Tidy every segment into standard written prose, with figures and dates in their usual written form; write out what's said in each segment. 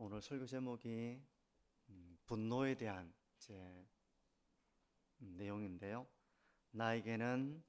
오늘 설교 제목이 분노에 대한 내용인데요. 나에게는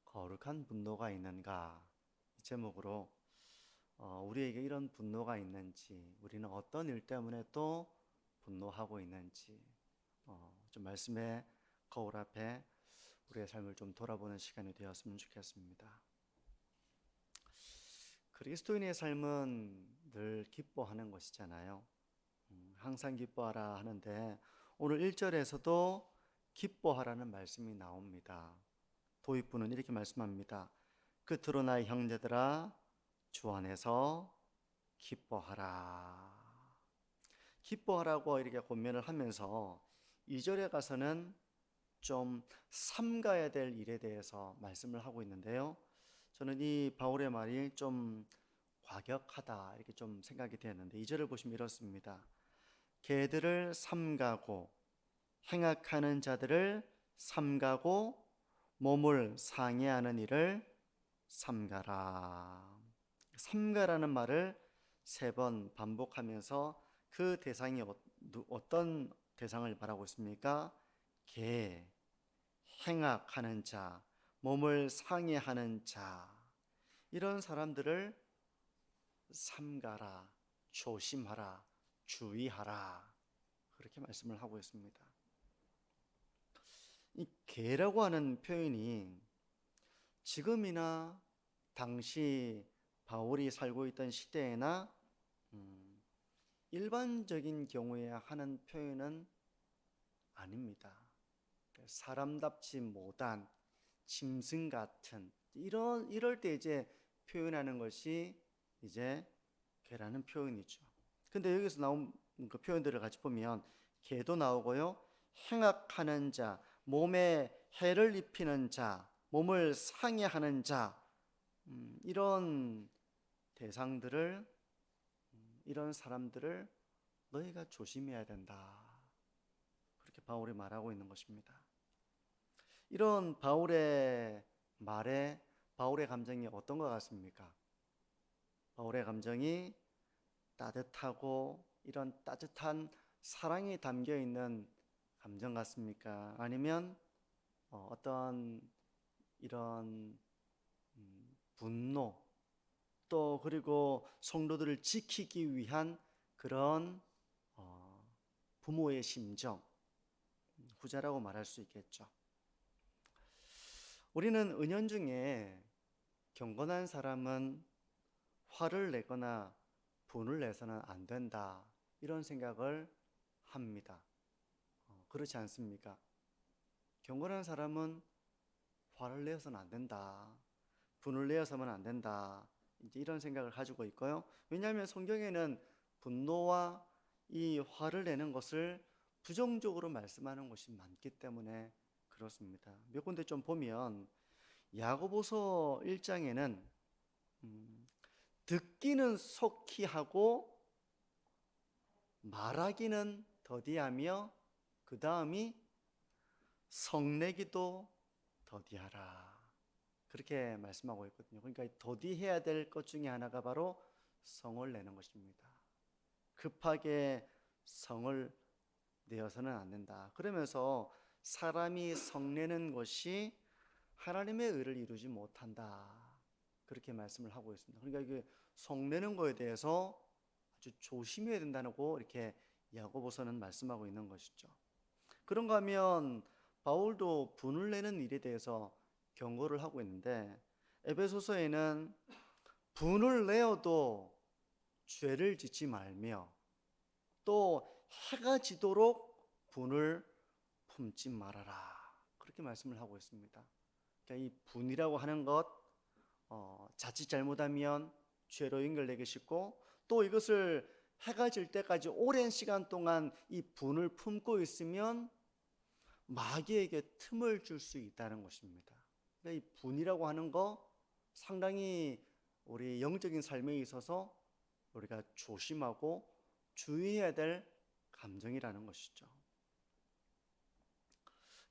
거룩한 분노가 있는가? 이 제목으로 우리에게 이런 분노가 있는지, 우리는 어떤 일 때문에 또 분노하고 있는지 좀 말씀의 거울 앞에 우리의 삶을 좀 돌아보는 시간이 되었으면 좋겠습니다. 그리스도인의 삶은 늘 기뻐하는 것이잖아요. 항상 기뻐하라 하는데 오늘 1절에서도 기뻐하라는 말씀이 나옵니다. 도입부는 이렇게 말씀합니다. 끝으로 나의 형제들아 주 안에서 기뻐하라. 기뻐하라고 이렇게 권면을 하면서 2절에 가서는 좀 삼가야 될 일에 대해서 말씀을 하고 있는데요. 저는 이 바울의 말이 좀 과격하다 이렇게 좀 생각이 되었는데 2절을 보시면 이렇습니다. 개들을 삼가고 행악하는 자들을 삼가고 몸을 상해하는 일을 삼가라. 삼가라는 말을 3번 반복하면서 그 대상이 어떤 대상을 말하고 있습니까? 개, 행악하는 자, 몸을 상해하는 자, 이런 사람들을 삼가라, 조심하라, 주의하라, 그렇게 말씀을 하고 있습니다. 이 개라고 하는 표현이 지금이나 당시 바울이 살고 있던 시대에나 일반적인 경우에 하는 표현은 아닙니다. 사람답지 못한 짐승 같은 이럴 때 이제 표현하는 것이 이제 개라는 표현이죠. 근데 여기서 나온 그 표현들을 같이 보면 개도 나오고요, 행악하는 자, 몸에 해를 입히는 자, 몸을 상해하는 자, 이런 대상들을, 이런 사람들을 너희가 조심해야 된다, 그렇게 바울이 말하고 있는 것입니다. 이런 바울의 말에 바울의 감정이 어떤 것 같습니까? 바울의 감정이 따뜻하고 이런 따뜻한 사랑이 담겨 있는 감정 같습니까? 아니면 어떤 이런 분노, 또 그리고 성도들을 지키기 위한 그런 부모의 심정, 후자라고 말할 수 있겠죠. 우리는 은연중에 경건한 사람은 화를 내거나 분을 내서는 안 된다, 이런 생각을 합니다. 그렇지 않습니까? 경건한 사람은 화를 내서는 안 된다, 분을 내서는 안 된다, 이제 이런 생각을 가지고 있고요. 왜냐하면 성경에는 분노와 이 화를 내는 것을 부정적으로 말씀하는 것이 많기 때문에 그렇습니다. 몇 군데 좀 보면 야고보서 1장에는 듣기는 속히 하고 말하기는 더디하며 그 다음이 성내기도 더디하라, 그렇게 말씀하고 있거든요. 그러니까 더디해야 될 것 중에 하나가 바로 성을 내는 것입니다. 급하게 성을 내어서는 안 된다. 그러면서 사람이 성내는 것이 하나님의 의를 이루지 못한다, 그렇게 말씀을 하고 있습니다. 그러니까 이게 성내는 거에 대해서 아주 조심해야 된다고 이렇게 야고보서는 말씀하고 있는 것이죠. 그런가 하면 바울도 분을 내는 일에 대해서 경고를 하고 있는데, 에베소서에는 분을 내어도 죄를 짓지 말며 또 해가 지도록 분을 품지 말아라, 그렇게 말씀을 하고 있습니다. 그러니까 이 분이라고 하는 것, 자칫 잘못하면 죄로 연결되기 쉽고, 또 이것을 해가 질 때까지 오랜 시간 동안 이 분을 품고 있으면 마귀에게 틈을 줄 수 있다는 것입니다. 그러니까 이 분이라고 하는 거 상당히 우리 영적인 삶에 있어서 우리가 조심하고 주의해야 될 감정이라는 것이죠.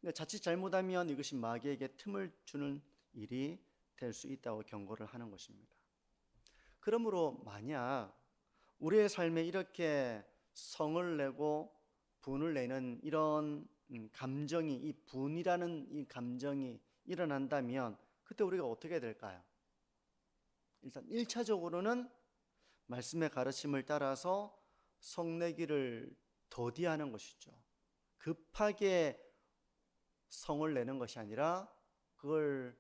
근데 자칫 잘못하면 이것이 마귀에게 틈을 주는 일이 될 수 있다고 경고를 하는 것입니다. 그러므로 만약 우리의 삶에 이렇게 성을 내고 분을 내는 이런 감정이, 이 분이라는 이 감정이 일어난다면 그때 우리가 어떻게 될까요? 일단 1차적으로는 말씀의 가르침을 따라서 성내기를 더디하는 것이죠. 급하게 성을 내는 것이 아니라 그걸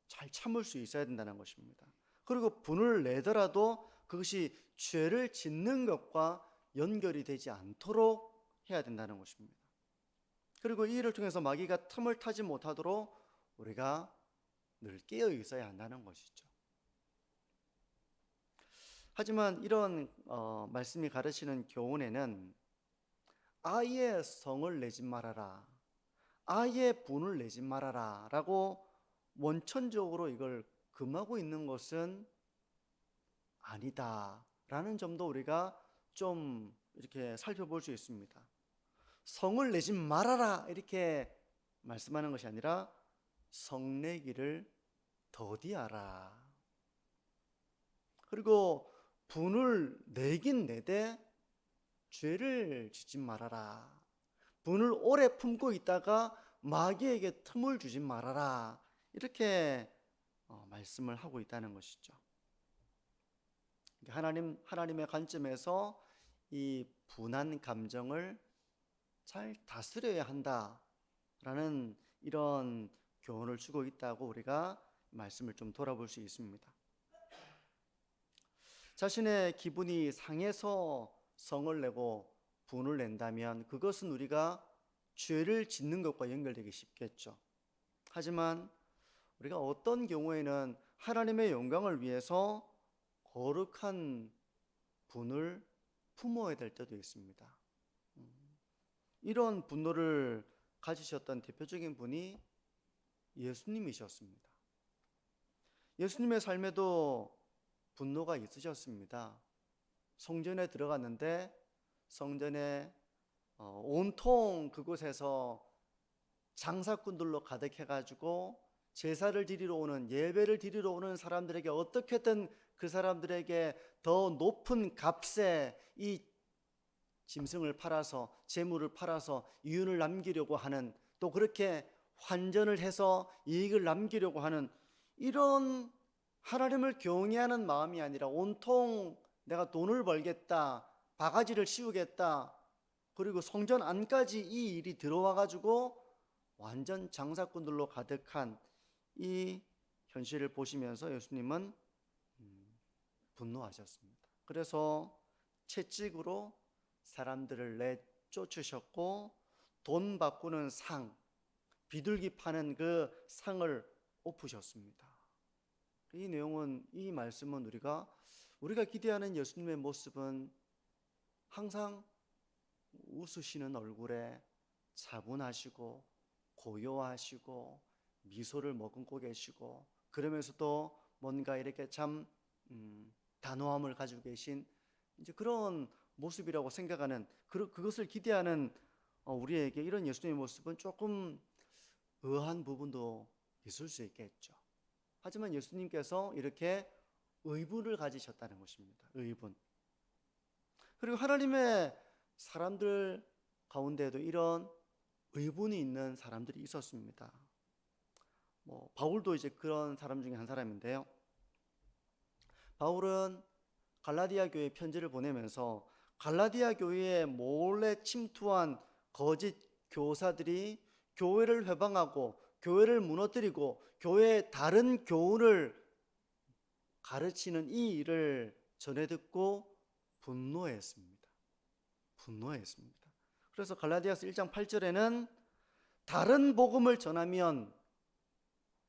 잘 참을 수 있어야 된다는 것입니다. 그리고 분을 내더라도 그것이 죄를 짓는 것과 연결이 되지 않도록 해야 된다는 것입니다. 그리고 이 일을 통해서 마귀가 틈을 타지 못하도록 우리가 늘 깨어 있어야 한다는 것이죠. 하지만 이런 말씀이 가르치는 교훈에는 아예 성을 내지 말아라, 아예 분을 내지 말아라 라고 원천적으로 이걸 금하고 있는 것은 아니다 라는 점도 우리가 좀 이렇게 살펴볼 수 있습니다. 성을 내지 말아라 이렇게 말씀하는 것이 아니라 성내기를 더디하라, 그리고 분을 내긴 내되 죄를 짓지 말아라, 분을 오래 품고 있다가 마귀에게 틈을 주지 말아라, 이렇게 말씀을 하고 있다는 것이죠. 하나님의 관점에서 이 분한 감정을 잘 다스려야 한다라는 이런 교훈을 주고 있다고 우리가 말씀을 좀 돌아볼 수 있습니다. 자신의 기분이 상해서 성을 내고 분을 낸다면 그것은 우리가 죄를 짓는 것과 연결되기 쉽겠죠. 하지만 우리가 어떤 경우에는 하나님의 영광을 위해서 거룩한 분을 품어야 될 때도 있습니다. 이런 분노를 가지셨던 대표적인 분이 예수님이셨습니다. 예수님의 삶에도 분노가 있으셨습니다. 성전에 들어갔는데 성전에 온통 그곳에서 장사꾼들로 가득해가지고 제사를 드리러 오는, 예배를 드리러 오는 사람들에게 어떻게든 그 사람들에게 더 높은 값에 이 짐승을 팔아서, 재물을 팔아서 이윤을 남기려고 하는, 또 그렇게 환전을 해서 이익을 남기려고 하는 이런 하나님을 경외하는 마음이 아니라 온통 내가 돈을 벌겠다, 바가지를 씌우겠다, 그리고 성전 안까지 이 일이 들어와 가지고 완전 장사꾼들로 가득한 이 현실을 보시면서 예수님은 분노하셨습니다. 그래서 채찍으로 사람들을 내쫓으셨고 돈 바꾸는 상, 비둘기 파는 그 상을 엎으셨습니다. 이 내용은, 이 말씀은 우리가 기대하는 예수님의 모습은 항상 웃으시는 얼굴에 차분하시고 고요하시고 미소를 머금고 계시고, 그러면서도 뭔가 이렇게 참 단호함을 가지고 계신 이제 그런 모습이라고 생각하는, 그것을 기대하는 우리에게 이런 예수님의 모습은 조금 의아한 부분도 있을 수 있겠죠. 하지만 예수님께서 이렇게 의분을 가지셨다는 것입니다. 의분. 그리고 하나님의 사람들 가운데도 이런 의분이 있는 사람들이 있었습니다. 바울도 이제 그런 사람 중에 한 사람인데요. 바울은 갈라디아 교회에 편지를 보내면서 갈라디아 교회에 몰래 침투한 거짓 교사들이 교회를 회방하고 교회를 무너뜨리고 교회의 다른 교훈을 가르치는 이 일을 전해 듣고 분노했습니다. 그래서 갈라디아서 1장 8절에는 다른 복음을 전하면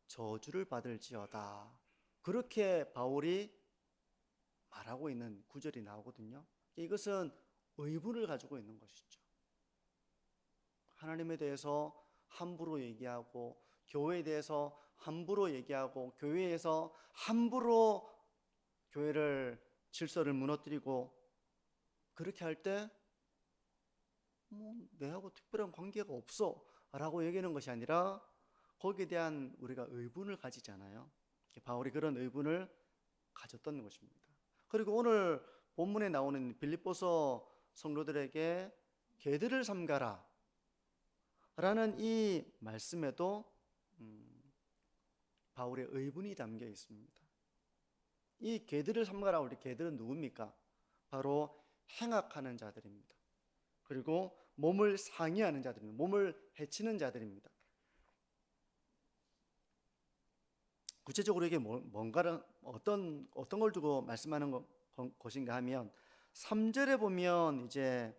저주를 받을지어다, 그렇게 바울이 말하고 있는 구절이 나오거든요. 이것은 의분을 가지고 있는 것이죠. 하나님에 대해서 함부로 얘기하고, 교회에 대해서 함부로 얘기하고, 교회에서 함부로 교회를 질서를 무너뜨리고, 그렇게 할 때 내하고 특별한 관계가 없어 라고 얘기하는 것이 아니라 거기에 대한 우리가 의분을 가지잖아요. 바울이 그런 의분을 가졌던 것입니다. 그리고 오늘 본문에 나오는 빌립보서 성도들에게 개들을 삼가라 라는 이 말씀에도 바울의 의분이 담겨 있습니다. 이 개들을 삼가라, 우리 개들은 누굽니까? 바로 행악하는 자들입니다. 그리고 몸을 상해하는 자들입니다. 몸을 해치는 자들입니다. 구체적으로 이게 뭔가를 어떤 걸 두고 말씀하는 것인가 하면 3절에 보면 이제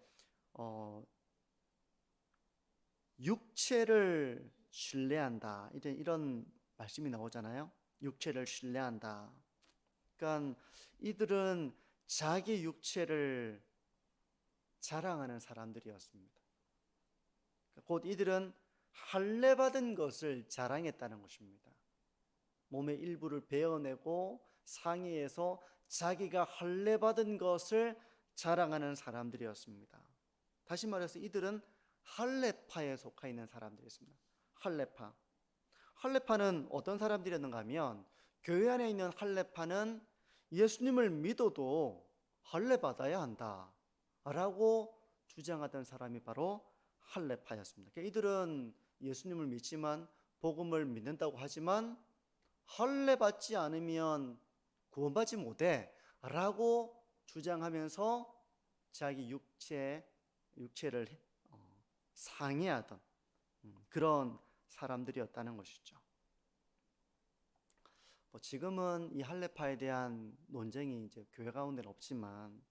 육체를 신뢰한다, 이제 이런 말씀이 나오잖아요. 육체를 신뢰한다. 그러니까 이들은 자기 육체를 자랑하는 사람들이었습니다. 곧 이들은 할례 받은 것을 자랑했다는 것입니다. 몸의 일부를 베어내고 상의해서 자기가 할례 받은 것을 자랑하는 사람들이었습니다. 다시 말해서 이들은 할례파에 속해 있는 사람들이었습니다. 할례파는 어떤 사람들이었는가 하면 교회 안에 있는 할례파는 예수님을 믿어도 할례 받아야 한다 라고 주장하던 사람이 바로 할례파였습니다. 그러니까 이들은 예수님을 믿지만, 복음을 믿는다고 하지만 할례 받지 않으면 구원받지 못해 라고 주장하면서 자기 육체를 상해하던 그런 사람들이었다는 것이죠. 지금은 이 할례파에 대한 논쟁이 이제 교회 가운데는 없지만,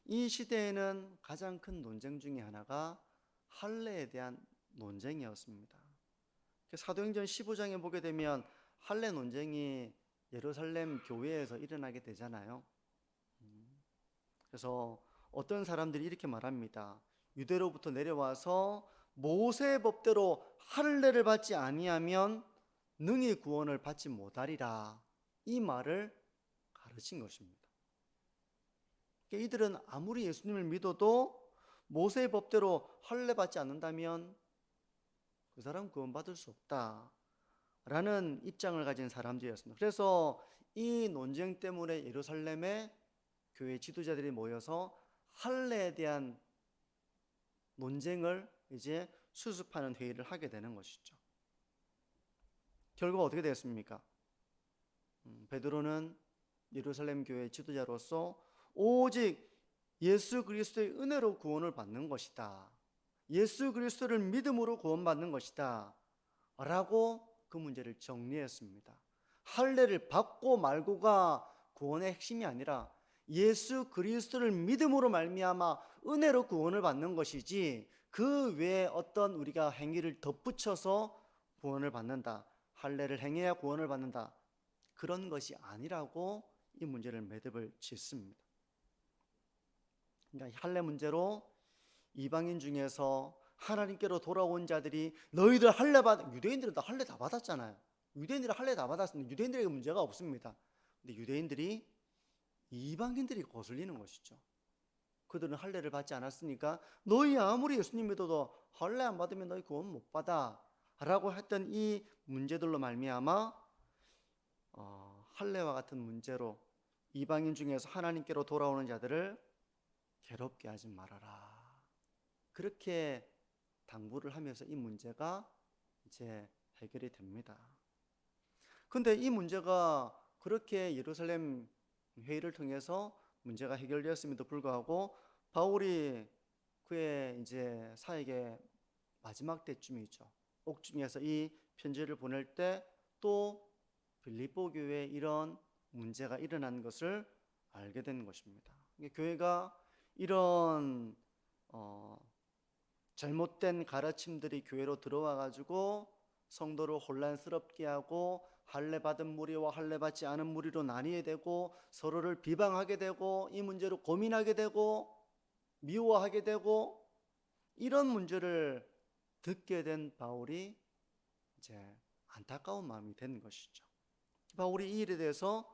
이 시대에는 가장 큰 논쟁 중에 하나가 할례에 대한 논쟁이었습니다. 사도행전 15장에 보게 되면 할례 논쟁이 예루살렘 교회에서 일어나게 되잖아요. 그래서 어떤 사람들이 이렇게 말합니다. 유대로부터 내려와서 모세의 법대로 할례를 받지 아니하면 능히 구원을 받지 못하리라, 이 말을 가르친 것입니다. 이들은 아무리 예수님을 믿어도 모세의 법대로 할례 받지 않는다면 그 사람 구원받을 수 없다라는 입장을 가진 사람들이었습니다. 그래서 이 논쟁 때문에 예루살렘에 교회 지도자들이 모여서 할례에 대한 논쟁을 이제 수습하는 회의를 하게 되는 것이죠. 결과가 어떻게 되었습니까? 베드로는 예루살렘 교회 지도자로서 오직 예수 그리스도의 은혜로 구원을 받는 것이다, 예수 그리스도를 믿음으로 구원받는 것이다 라고 그 문제를 정리했습니다. 할례를 받고 말고가 구원의 핵심이 아니라 예수 그리스도를 믿음으로 말미암아 은혜로 구원을 받는 것이지, 그 외에 어떤 우리가 행위를 덧붙여서 구원을 받는다, 할례를 행해야 구원을 받는다, 그런 것이 아니라고 이 문제를 매듭을 짓습니다. 그러니까 할례 문제로 이방인 중에서 하나님께로 돌아온 자들이 너희들 할례 유대인들은 다 할례 다 받았잖아요. 유대인들은 할례 다 받았으면 유대인들에게 문제가 없습니다. 근데 유대인들이 이방인들이 거슬리는 것이죠. 그들은 할례를 받지 않았으니까 너희 아무리 예수님 믿어도 할례 안 받으면 너희 구원 못 받아 라고 했던 이 문제들로 말미암아 할례와 같은 문제로 이방인 중에서 하나님께로 돌아오는 자들을 괴롭게 하지 말아라, 그렇게 당부를 하면서 이 문제가 이제 해결이 됩니다. 근데 이 문제가 그렇게 예루살렘 회의를 통해서 문제가 해결되었음에도 불구하고 바울이 그의 이제 사역의 마지막 때쯤이죠. 옥중에서 이 편지를 보낼 때 또 빌립보 교회에 이런 문제가 일어난 것을 알게 된 것입니다. 교회가 이런 잘못된 가르침들이 교회로 들어와 가지고 성도를 혼란스럽게 하고 할례 받은 무리와 할례 받지 않은 무리로 나뉘게 되고 서로를 비방하게 되고 이 문제로 고민하게 되고 미워하게 되고, 이런 문제를 듣게 된 바울이 이제 안타까운 마음이 된 것이죠. 바울이 이 일에 대해서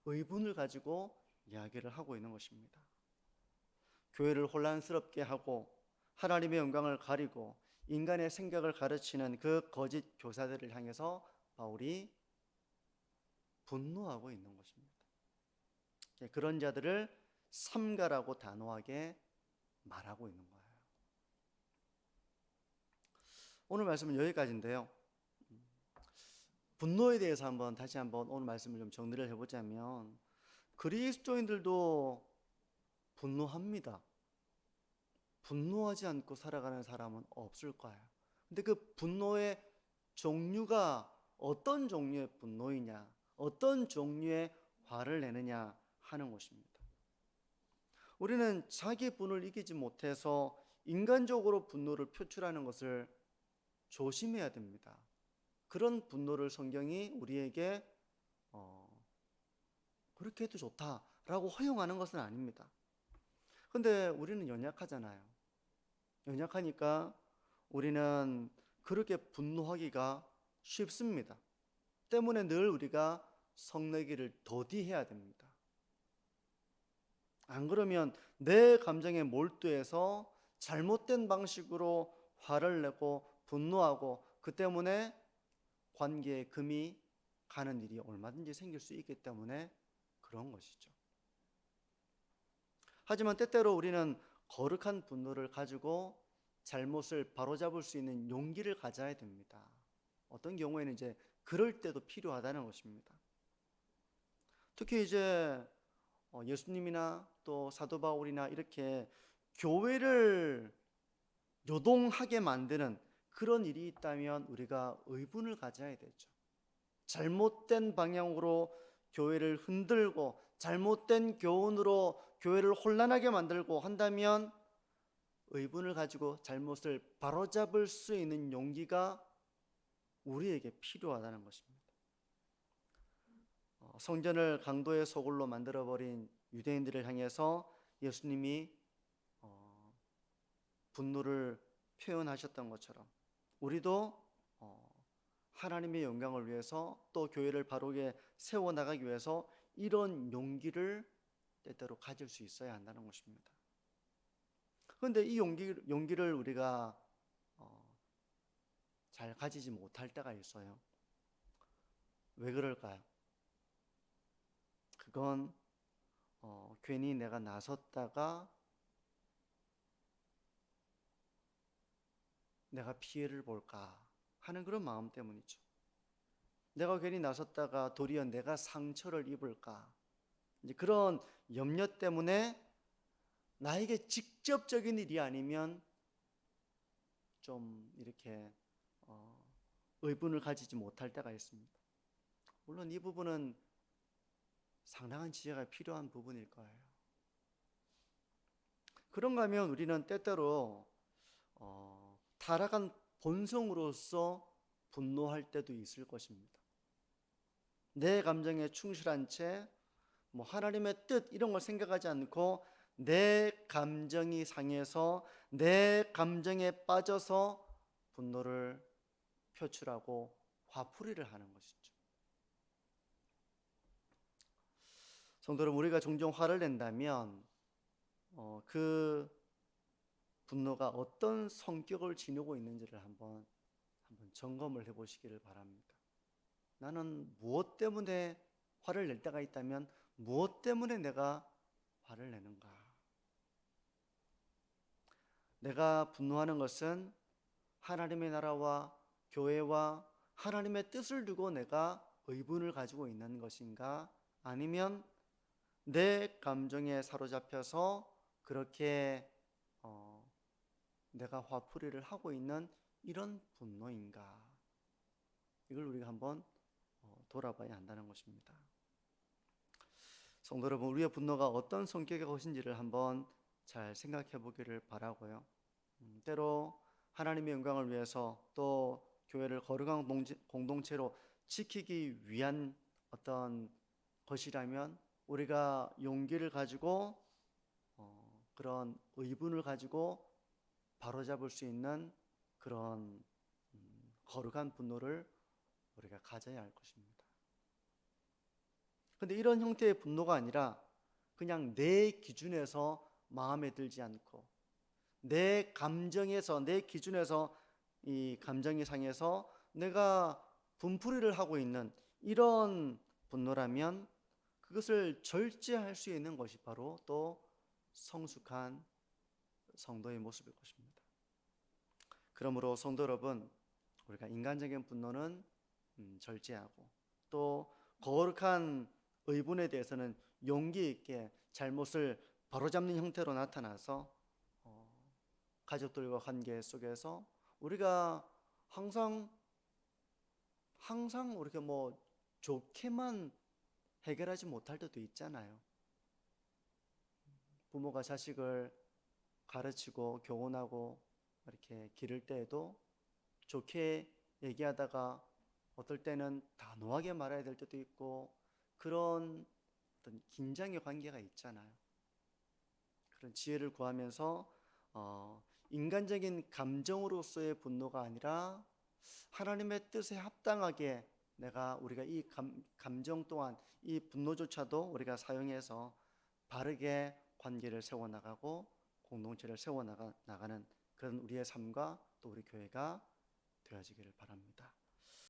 의분을 가지고 이야기를 하고 있는 것입니다. 교회를 혼란스럽게 하고 하나님의 영광을 가리고 인간의 생각을 가르치는 그 거짓 교사들을 향해서 바울이 분노하고 있는 것입니다. 그런 자들을 삼가라고 단호하게 말하고 있는 거예요. 오늘 말씀은 여기까지인데요. 분노에 대해서 다시 한번 오늘 말씀을 좀 정리를 해보자면, 그리스도인들도 분노합니다. 분노하지 않고 살아가는 사람은 없을 거예요. 근데 그 분노의 종류가 어떤 종류의 분노이냐, 어떤 종류의 화를 내느냐 하는 것입니다. 우리는 자기 분을 이기지 못해서 인간적으로 분노를 표출하는 것을 조심해야 됩니다. 그런 분노를 성경이 우리에게 그렇게 해도 좋다라고 허용하는 것은 아닙니다. 근데 우리는 연약하잖아요. 연약하니까 우리는 그렇게 분노하기가 쉽습니다. 때문에 늘 우리가 성내기를 더디해야 됩니다. 안 그러면 내 감정에 몰두해서 잘못된 방식으로 화를 내고 분노하고 그 때문에 관계에 금이 가는 일이 얼마든지 생길 수 있기 때문에 그런 것이죠. 하지만 때때로 우리는 거룩한 분노를 가지고 잘못을 바로잡을 수 있는 용기를 가져야 됩니다. 어떤 경우에는 이제 그럴 때도 필요하다는 것입니다. 특히 이제 예수님이나 또 사도 바울이나 이렇게 교회를 요동하게 만드는 그런 일이 있다면 우리가 의분을 가져야 되죠. 잘못된 방향으로 교회를 흔들고 잘못된 교훈으로 교회를 혼란하게 만들고 한다면 의분을 가지고 잘못을 바로잡을 수 있는 용기가 우리에게 필요하다는 것입니다. 성전을 강도의 소굴로 만들어버린 유대인들을 향해서 예수님이 분노를 표현하셨던 것처럼 우리도 하나님의 영광을 위해서 또 교회를 바르게 세워나가기 위해서 이런 용기를 때때로 가질 수 있어야 한다는 것입니다. 그런데 이 용기를 우리가 잘 가지지 못할 때가 있어요. 왜 그럴까요? 그건 괜히 내가 나섰다가 내가 피해를 볼까 하는 그런 마음 때문이죠. 내가 괜히 나섰다가 도리어 내가 상처를 입을까, 이제 그런 염려 때문에 나에게 직접적인 일이 아니면 좀 이렇게 의분을 가지지 못할 때가 있습니다. 물론 이 부분은 상당한 지혜가 필요한 부분일 거예요. 그런가 하면 우리는 때때로 타락한 본성으로서 분노할 때도 있을 것입니다. 내 감정에 충실한 채 하나님의 뜻 이런 걸 생각하지 않고 내 감정이 상해서 내 감정에 빠져서 분노를 표출하고 화풀이를 하는 것이죠. 성도 여러분, 우리가 종종 화를 낸다면 그 분노가 어떤 성격을 지니고 있는지를 한번 점검을 해보시기를 바랍니다. 나는 무엇 때문에 화를 낼 때가 있다면 무엇 때문에 내가 화를 내는가? 내가 분노하는 것은 하나님의 나라와 교회와 하나님의 뜻을 두고 내가 의분을 가지고 있는 것인가? 아니면 내 감정에 사로잡혀서 그렇게 내가 화풀이를 하고 있는 이런 분노인가? 이걸 우리가 한번 돌아봐야 한다는 것입니다. 성도 여러분, 우리의 분노가 어떤 성격의 것인지를 한번 잘 생각해 보기를 바라고요. 때로 하나님의 영광을 위해서 또 교회를 거룩한 공동체로 지키기 위한 어떤 것이라면 우리가 용기를 가지고 그런 의분을 가지고 바로잡을 수 있는 그런 거룩한 분노를 우리가 가져야 할 것입니다. 그런데 이런 형태의 분노가 아니라 그냥 내 기준에서 마음에 들지 않고 내 감정에서 내 기준에서 이 감정이 상해서 내가 분풀이를 하고 있는 이런 분노라면 그것을 절제할 수 있는 것이 바로 또 성숙한 성도의 모습일 것입니다. 그러므로 성도 여러분, 우리가 인간적인 분노는 절제하고 또 거룩한 의분에 대해서는 용기 있게 잘못을 바로잡는 형태로 나타나서 가족들과 관계 속에서 우리가 항상 우리가 뭐 좋게만 해결하지 못할 때도 있잖아요. 부모가 자식을 가르치고 교훈하고 이렇게 기를 때에도 좋게 얘기하다가 어떨 때는 단호하게 말해야 될 때도 있고 그런 어떤 긴장의 관계가 있잖아요. 그런 지혜를 구하면서 인간적인 감정으로서의 분노가 아니라 하나님의 뜻에 합당하게 우리가 이 감정 또한 이 분노조차도 우리가 사용해서 바르게 관계를 세워나가고 공동체를 세워나가는 그런 우리의 삶과 또 우리 교회가 되어지기를 바랍니다.